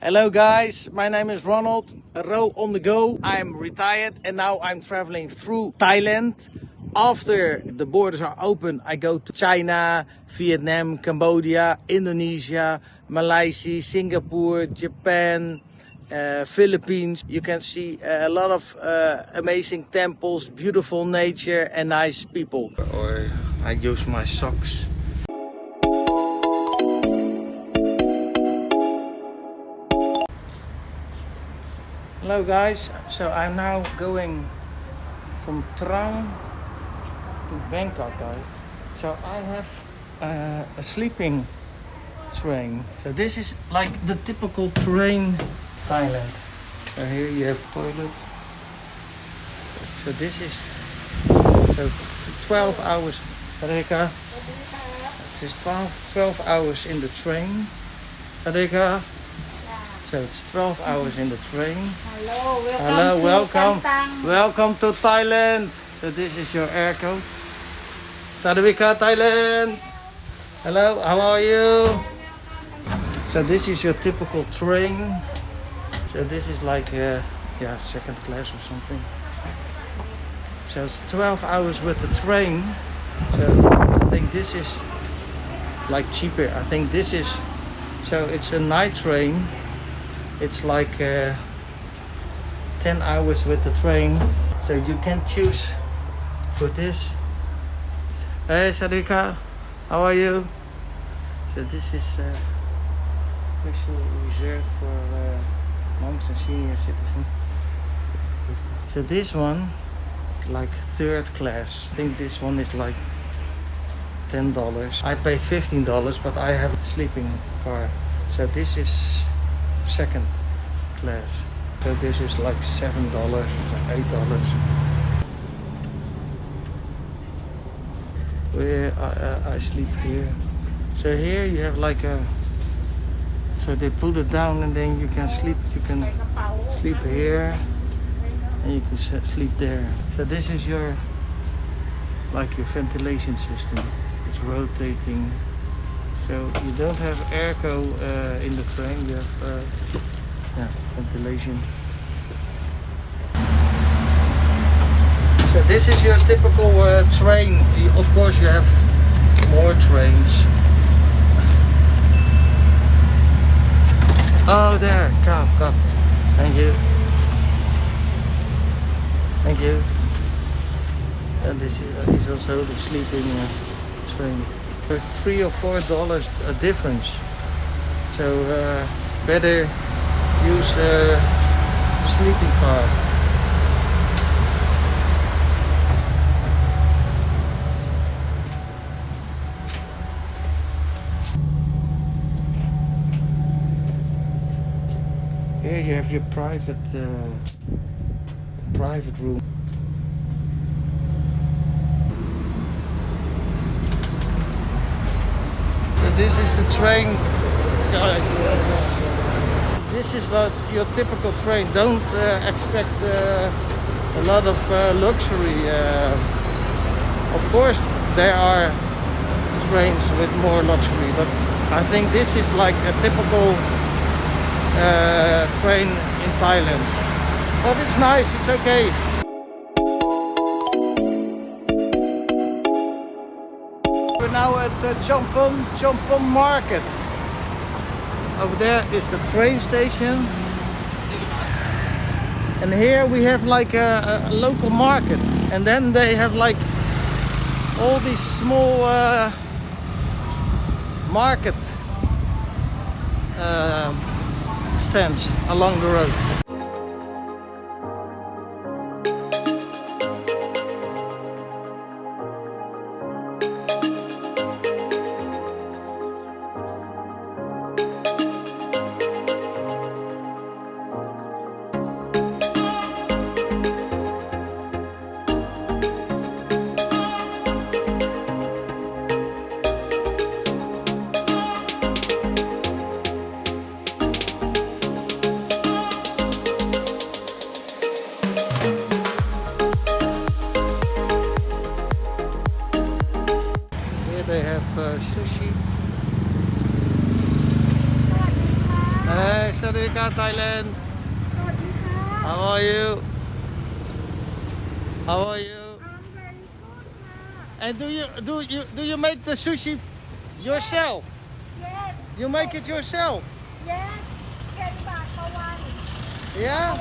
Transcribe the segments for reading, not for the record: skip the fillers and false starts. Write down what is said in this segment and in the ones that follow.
Hello guys, my name is Ronald, RoOnTheGo. I'm retired and now I'm traveling through Thailand. After the borders are open, I go to China, Vietnam, Cambodia, Indonesia, Malaysia, Singapore, Japan, Philippines. You can see a lot of amazing temples, beautiful nature and nice people. Or I use my socks. Hello guys, so I'm now going from Trang to Bangkok guys. So I have a sleeping train. So this is like the typical train Thailand. So here you have toilet. So this is 12 hours. Sarika. It is 12 hours in the train. Sarika. So it's 12 hours in the train. Hello, welcome. Chumphon. Welcome to Thailand. So this is your aircon. Sadawika, Thailand. Hello, how are you? So this is your typical train. So this is like second class or something. So it's 12 hours with the train. So I think this is like cheaper. I think this is, so it's a night train. It's like 10 hours with the train. So you can choose for this. Hey Sarika, how are you? So this is special reserved for monks and senior citizens. So this one, like third class. I think this one is like $10. I pay $15, but I have a sleeping car. So this is second class. So this is like $7 or $8. Where I sleep here. So here you have like a, so they put it down and then you can sleep. You can sleep here and you can sleep there. So this is your, like your ventilation system. It's rotating. So you don't have airco in the train. You have ventilation. So this is your typical train. Of course you have more trains. Oh there, come. Thank you. Thank you. And this is also the sleeping train. There's $3 or $4 a difference. So better use a sleeping car. Here you have your private room. So this is the train, guys. This is not your typical train. Don't expect a lot of luxury. Of course, there are trains with more luxury, but I think this is like a typical train in Thailand. But it's nice, it's okay. We're now at the Chumphon market. Over there is the train station. And here we have like a local market. And then they have like all these small market stands along the road. Sarika, Thailand. How are you? How are you? I'm very good. And do you make the sushi yourself? Yes. You make it yourself? Yes. 10 baht for one. Yeah.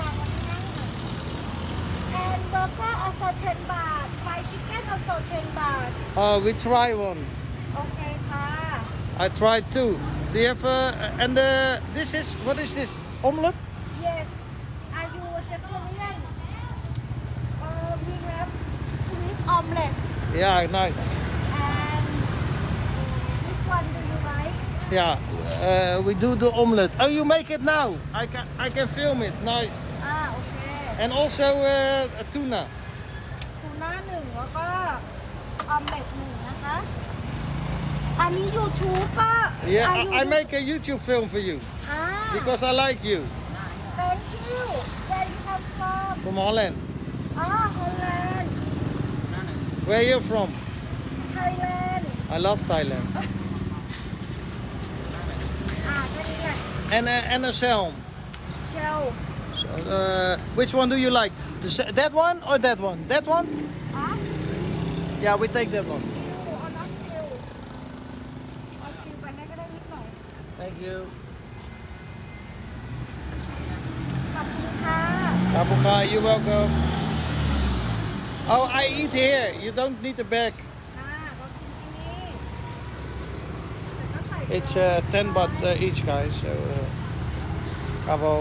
And burger also 10 baht. Fried chicken also 10 baht. Oh, we try one. Okay, ka. I tried too. Do you have and this is what is this? Omelet? Yes. Are you vegetarian? We have sweet omelet. Yeah, nice. And which one do you like? Yeah, we do the omelet. Oh, you make it now. I can film it. Nice. Okay. And also a tuna. ทูน่า1แล้วก็ออมเล็ต1นะคะ อันนี้ YouTube ก็ Yeah, I make a YouTube film for you because I like you. Thank you. Where you come from? From Holland. Holland. Where are you from? Thailand. I love Thailand. แค่นี้แหละ And a salm. Shell. So, which one do you like? That one or that one? That one? Yeah, we take that one. Or not shell. เอาคิวไปให้ก็ได้นิดหน่อย Thank you. ขอบคุณค่ะ Kapuka, you're welcome. Oh, I eat here. You don't need a bag. ก็กินที่นี่แต่ก็ใส่ It's 10 baht each, guys. So, Kabo.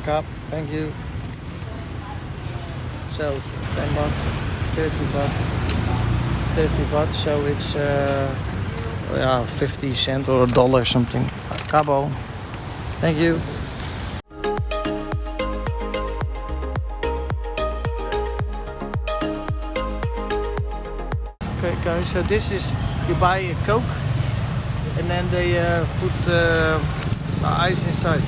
Cup, thank you. So, 10 baht, 30 baht, 30 baht. So it's 50 cents or $1 something. Cabo, thank you. Okay, guys. So this is you buy a Coke, and then they put the ice inside.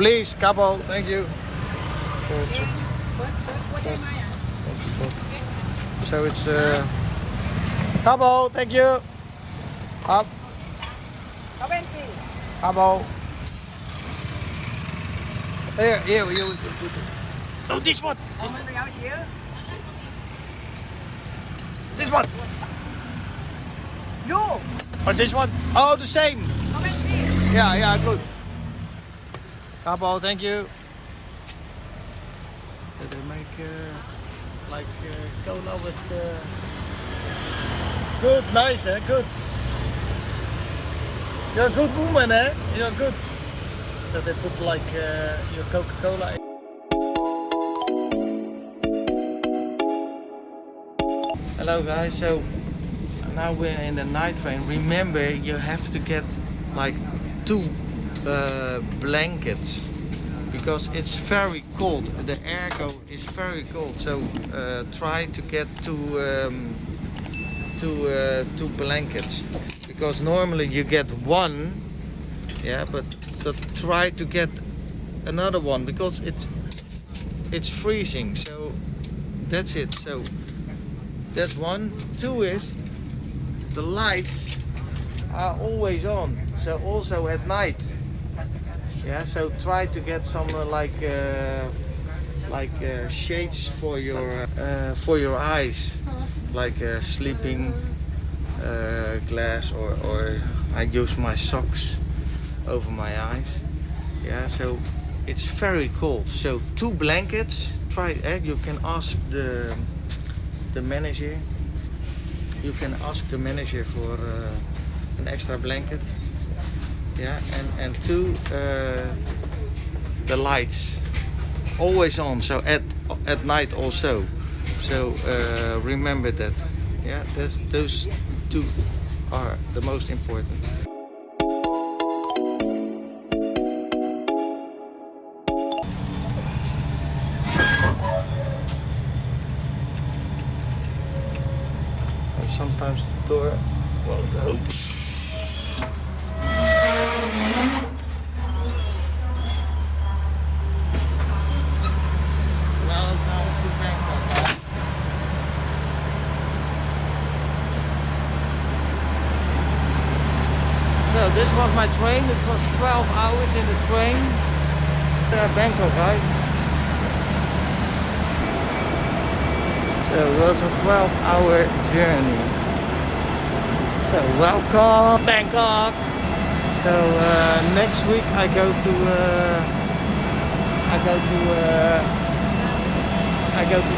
Please, Cabo, thank you. So it's Cabo, thank you. Up. Cabo. Here, you. No, this one. This one. You. Or this one. Oh, the same. Yeah, good. Cabo, thank you. So they make cola with good, nice, good. You're a good woman, eh? You're good. So they put your Coca-Cola. Hello guys, so now we're in the night train. Remember, you have to get like 2 blankets because it's very cold. The airco is very cold, so try to get two blankets because normally you get 1, yeah, but try to get another one because it's freezing. So that's it. So that's 1. 2 is the lights are always on, so also at night. Yeah, so try to get some shades for your eyes, like sleeping glass, or I use my socks over my eyes. Yeah, so it's very cold. So 2 blankets. Try. You can ask the manager. You can ask the manager for an extra blanket. Yeah, and 2, the lights always on, so at night also. So remember that. Yeah, those 2 are the most important. And sometimes the door won't open. Welcome. this was my train. It was 12 hours in the train. Bangkok, right? So it was a 12-hour journey. So welcome Bangkok. So next week I go to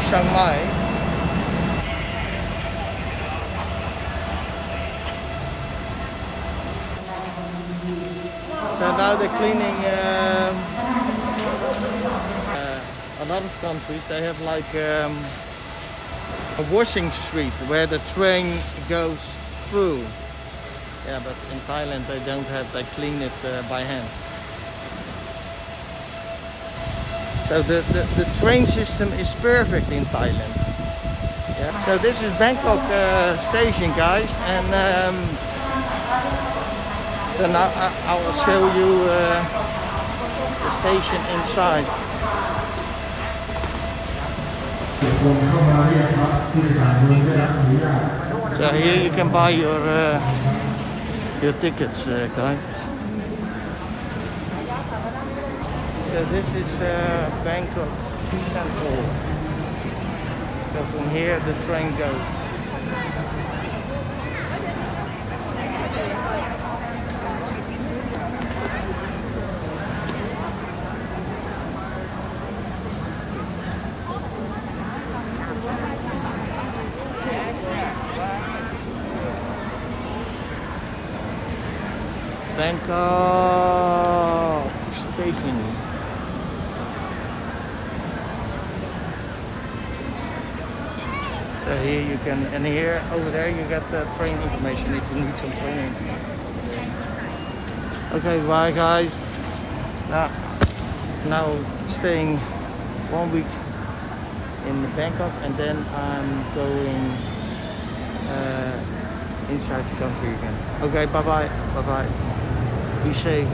Chiang Mai. So now they're cleaning. A lot of countries they have like a washing street where the train goes through. Yeah, but in Thailand they don't have. They clean it by hand. So the train system is perfect in Thailand. Yeah. So this is Bangkok station, guys, and so now I will show you the station inside. So here you can buy your tickets, guys. So this is Bangkok Central. So from here the train goes. Bangkok station. So here you can, and here over there you got the train information if you need some training. Okay, bye guys. Now staying 1 week in Bangkok, and then I'm going inside the country again. Okay, bye bye. Be safe.